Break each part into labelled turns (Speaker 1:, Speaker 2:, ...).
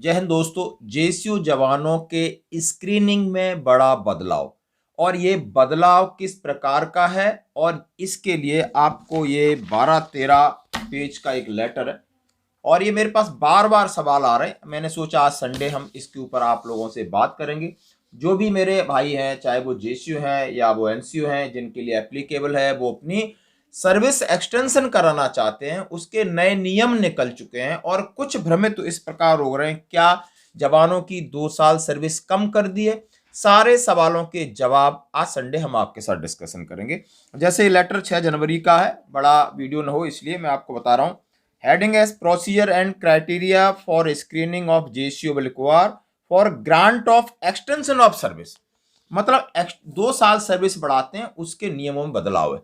Speaker 1: जय हिंद दोस्तों। जेसीयू जवानों के स्क्रीनिंग में बड़ा बदलाव, और ये बदलाव किस प्रकार का है और इसके लिए आपको ये 12-13 पेज का एक लेटर है। और ये मेरे पास बार बार सवाल आ रहे हैं, मैंने सोचा आज संडे हम इसके ऊपर आप लोगों से बात करेंगे। जो भी मेरे भाई हैं, चाहे वो जेसीयू हैं या वो एनसीयू हैं, जिनके लिए एप्लीकेबल है, वो अपनी सर्विस एक्सटेंशन कराना चाहते हैं, उसके नए नियम निकल चुके हैं और कुछ भ्रमित तो इस प्रकार हो रहे हैं, क्या जवानों की 2 साल सर्विस कम कर दी है। सारे सवालों के जवाब आज संडे हम आपके साथ डिस्कशन करेंगे। जैसे लेटर 6 जनवरी का है, बड़ा वीडियो न हो इसलिए मैं आपको बता रहा हूं। Heading as procedure and criteria for screening of JCU will require for grant of extension of service. मतलब 2 साल सर्विस बढ़ाते हैं, उसके नियमों में बदलाव है।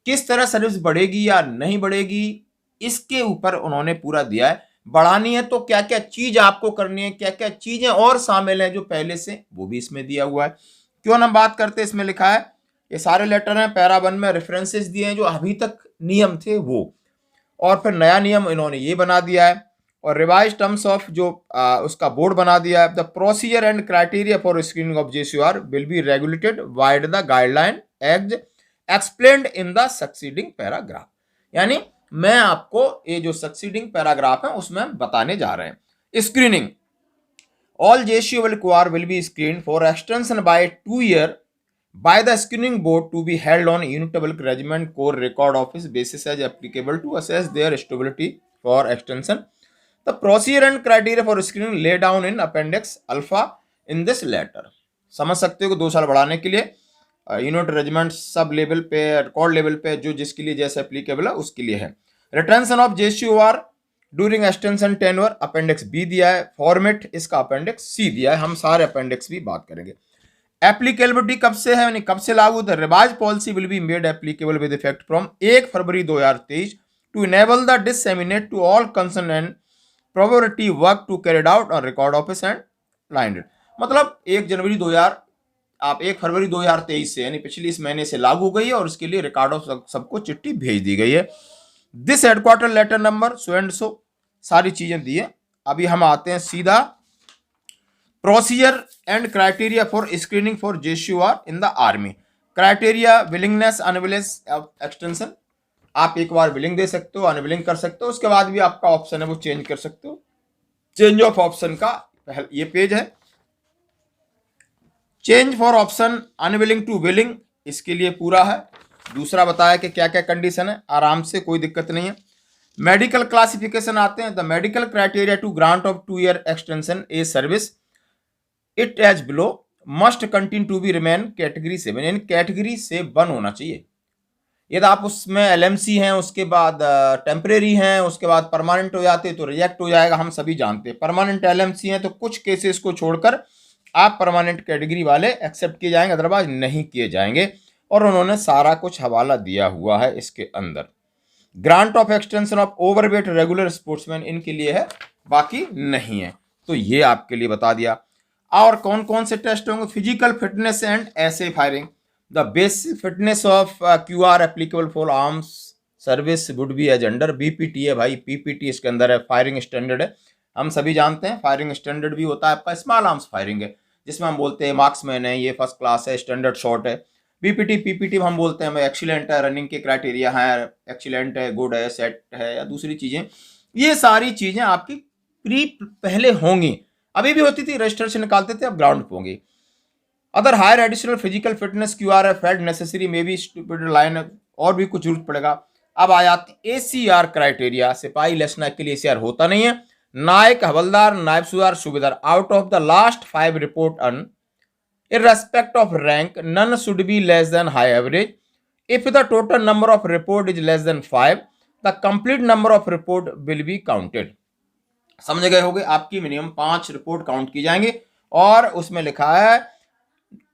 Speaker 1: किस तरह सर्विस बढ़ेगी या नहीं बढ़ेगी, इसके ऊपर उन्होंने पूरा दिया है। बढ़ानी है तो क्या क्या चीज आपको करनी है, क्या क्या चीजें और शामिल हैं जो पहले से, वो भी इसमें दिया हुआ है। क्यों हम बात करते हैं, इसमें लिखा है, ये सारे लेटर हैं, पैरा 1 में रेफरेंसेस दिए हैं जो अभी तक नियम थे वो, और फिर नया नियम इन्होंने ये बना दिया है, और रिवाइज टर्म्स ऑफ जो उसका बोर्ड बना दिया है। The procedure and criteria for screening of JCR will be regulated by the guideline as explained in the succeeding paragraph. यानी मैं आपको ये जो सक्सीडिंग पैराग्राफ है उसमें बताने जा रहे हैं। Screening, all JCU will require will be screen for extension by 2 year by the screening board to be held on Unitable Regiment Corps Record Office basis as applicable to assess their stability for extension. The procedure and criteria for screening laid down in Appendix Alpha in this letter. समझ सकते हो कि 2 साल बढ़ाने के लिए unit regiment sub level पे, record level पे जो जिसके लिए जैसे एप्लीकेबल है उसके लिए है। Retention of JCOR during extension tenure appendix B दिया है, फॉर्मेट इसका अपेंडिक्स सी दिया है। हम सारे अपेंडिक्स भी बात करेंगे। एप्लीकेबिलिटी कब से है, यानी कब से लागू, the revise policy will be made applicable with effect from 1 February 2023 to enable the disseminate to all concern and probability work to carried out on record office and lined. मतलब 1 जनवरी 2000 आप 1 फरवरी 2023 से, यानी पिछली इस महीने से लागू गई है, और उसके लिए रिकॉर्ड ऑफ सबको चिट्ठी भेज दी गई है। This headquarter letter number so and so, सारी चीजें दी है। अभी हम आते हैं सीधा procedure and criteria for screening for JCOR in the army. Criteria, willingness, unwilling extension. आप एक बार विलिंग दे सकते हो, अनविलिंग कर सकते हो, उसके बाद भी आपका ऑप्शन है वो चेंज कर सकते हो। चेंज ऑफ ऑप्शन का ये पेज है। Change for option unwilling to willing, इसके लिए पूरा है। दूसरा बताया कि क्या क्या कंडीशन है, आराम से, कोई दिक्कत नहीं है। मेडिकल क्लासिफिकेशन आते हैं। The medical criteria to grant of 2 year extension a service it as below must continue to be remain category 7, यानी कैटेगरी से 1 होना चाहिए। यदि आप उसमें एलएमसी हैं, उसके बाद टेम्परेरी हैं, उसके बाद परमानेंट हो जाते तो रिजेक्ट हो जाएगा। हम सभी जानते हैं परमानेंट एलएमसी हैं तो कुछ केसेस को छोड़कर आप परमानेंट कैटेगरी वाले एक्सेप्ट किए जाएंगे, अदरवाइज नहीं किए जाएंगे। और उन्होंने सारा कुछ हवाला दिया हुआ है इसके अंदर। Grant of extension of overweight regular sportsman इनके लिए है, बाकी नहीं है। तो ये आपके लिए बता दिया। और कौन कौन से टेस्ट होंगे, physical fitness and essay firing. The basic fitness of QR applicable for arms service would be as under BPT है भाई, पीपीटी इसके अंदर है, फायरिंग स्टैंडर्ड है। हम सभी जानते हैं फायरिंग स्टैंडर्ड भी होता है आपका स्मॉल आर्म्स फायरिंग है, जिसमें हम बोलते हैं मार्क्समैन है, ये फर्स्ट क्लास है, स्टैंडर्ड शॉट है। बीपीटी पीपीटी हम बोलते हैं एक्सीलेंट है, रनिंग के क्राइटेरिया है, एक्सीलेंट है, गुड है, सेट है, या दूसरी चीजें। ये सारी चीजें आपकी प्री पहले होंगी, अभी भी होती थी, रजिस्टर से निकालते थे, अब ग्राउंड पे होंगी। Other higher additional physical fitness QR fed necessary may be stupid line, और भी कुछ जरूरत पड़ेगा। अब आ जाती एसीआर क्राइटेरिया। सिपाही लेफ्टिनेंट के लिए एसीआर होता नहीं है। नायक, हवलदार, Naib Subedar, Subedar, out of the last 5 report and irrespect of rank, none should be less than high average. If the total number of report is less than 5, the complete number of report will be counted. समझ गए होगे, आपकी minimum 5 report count की जाएंगे, और उसमें लिखा है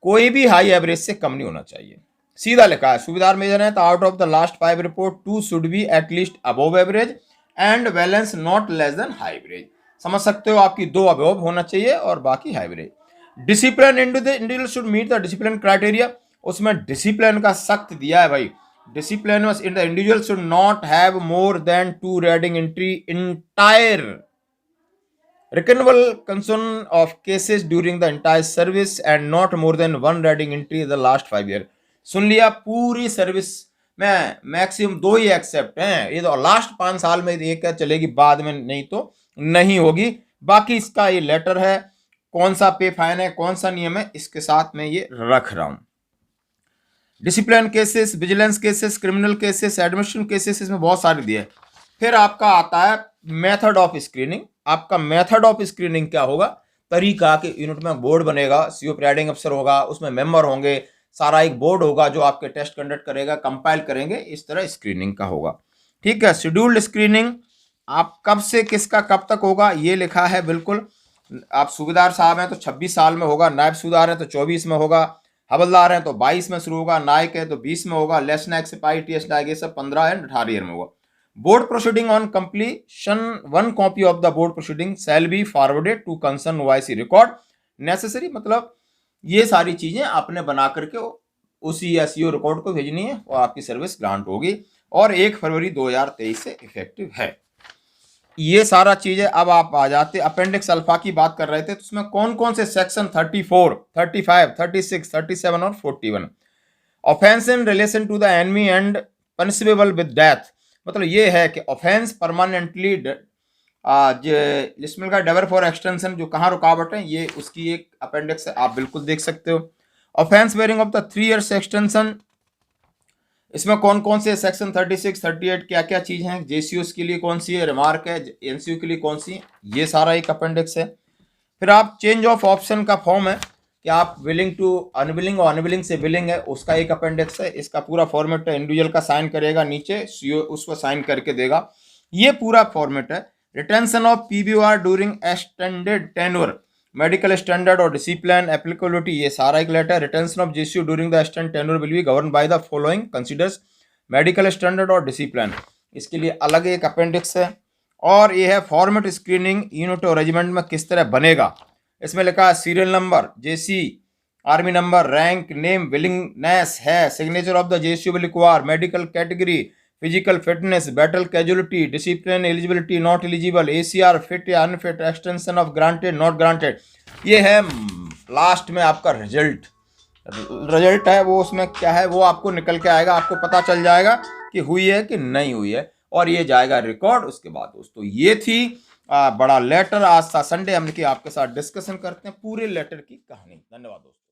Speaker 1: कोई भी हाई एवरेज से कम नहीं होना चाहिए। सीधा लिखा है सूबेदार मेजर है तो out of the last 5 report 2 should be at least above average and balance not less than high average. समझ सकते हो, आपकी 2 अबोव होना चाहिए और बाकी high average. Discipline individual should meet the discipline criteria, उसमें डिसिप्लिन का सख्त दिया है भाई। Discipline in the individual should not have more than 2 reading entry entire Reckonable concern of cases during the entire service and not more than one rating entry in the last 5 year। सुन लिया, पूरी service में maximum 2 ही accept हैं, ये तो last 5 साल में एक चलेगी, बाद में नहीं तो नहीं होगी। बाकी इसका ये लेटर है, कौन सा पे फाइन है, कौन सा नियम है, इसके साथ में ये रख रहा हूं। Discipline cases, vigilance cases, criminal cases, admission cases, इसमें बहुत सारे दिए। फिर आपका आता है मेथड ऑफ स्क्रीनिंग। आपका मेथड ऑफ स्क्रीनिंग क्या होगा, तरीका के यूनिट में बोर्ड बनेगा, सीओ प्रिजाइडिंग अफसर होगा, उसमें मेंबर होंगे, सारा एक बोर्ड होगा जो आपके टेस्ट कंडक्ट करेगा, कंपाइल करेंगे, इस तरह स्क्रीनिंग का होगा। ठीक है, शेड्यूल्ड स्क्रीनिंग आप कब से किसका कब तक होगा ये लिखा है बिल्कुल। आप सूबेदार साहब हैं तो 26 साल में होगा, नायब सूबेदार हैं तो 24 में होगा, हवलदार हैं तो 22 में शुरू होगा, नायक है तो 20 में होगा, लेफ्टिनेंट सिपाही, टीएस नायक, ये सब 15 एंड 18 ईयर में होगा। Board proceeding on completion, one copy of the board proceeding shall be forwarded to concern OIC record necessary. मतलब ये सारी चीजें आपने बना करके उसी एसईओ रिकॉर्ड को भेजनी है और आपकी सर्विस ग्रांट होगी, और 1 फरवरी 2023 से इफेक्टिव है। ये सारा चीजें। अब आप आ जाते अपेंडिक्स अल्फा की बात कर रहे थे, तो उसमें कौन कौन से सेक्शन 34, 35, 36, 37 और 41। Offence in relation to the enemy and punishable with death, मतलब ये है कि ऑफेंस परमानेंटली जिसमें का डेवर फॉर एक्सटेंशन, जो कहाँ रुकावट है, ये उसकी एक अपेंडिक्स है, आप बिल्कुल देख सकते हो। Offence wearing of the 3 years extension, इसमें कौन कौन से सेक्शन 36, 38 क्या क्या चीज हैं, जेसीओस के लिए कौन सी है, रिमार्क है, एनसीयू के लिए कौन सी है, ये सारा एक अपेंडिक्स है। फिर आप चेंज ऑफ ऑप्शन का फॉर्म है कि आप विलिंग टू अनविलिंग और अनविलिंग से विलिंग है, उसका एक अपेंडिक्स है। इसका पूरा फॉर्मेट है, इंडिविजुअल का साइन करेगा, नीचे सीओ उसको साइन करके देगा, ये पूरा फॉर्मेट है। Retention of PBOR during extended tenure, medical standard और डिसिप्लिन एप्लीकेबिलिटी, ये सारा एक letter. Retention of JCU during the extend tenure will be govern by the following considers medical standard और डिसिप्लिन, इसके लिए अलग एक अपेंडिक्स है। और ये है फॉर्मेट स्क्रीनिंग यूनिट और रेजिमेंट में किस तरह बनेगा, इसमें लिखा है serial number, JC, army number, rank, name, willingness है, signature of the जेसीयू will require, medical category, physical fitness, battle casualty, discipline, eligibility, not eligible, ACR, fit या unfit, extension of granted, not granted. ये है last में आपका result है, वो उसमें क्या है वो आपको निकल के आएगा, आपको पता चल जाएगा कि हुई है कि नहीं हुई है, और ये जाएगा रिकॉर्ड। उसके बाद दोस्तों ये थी बड़ा लेटर, आज था संडे, हमने कि आपके साथ डिस्कशन करते हैं पूरे लेटर की कहानी। धन्यवाद दोस्तों।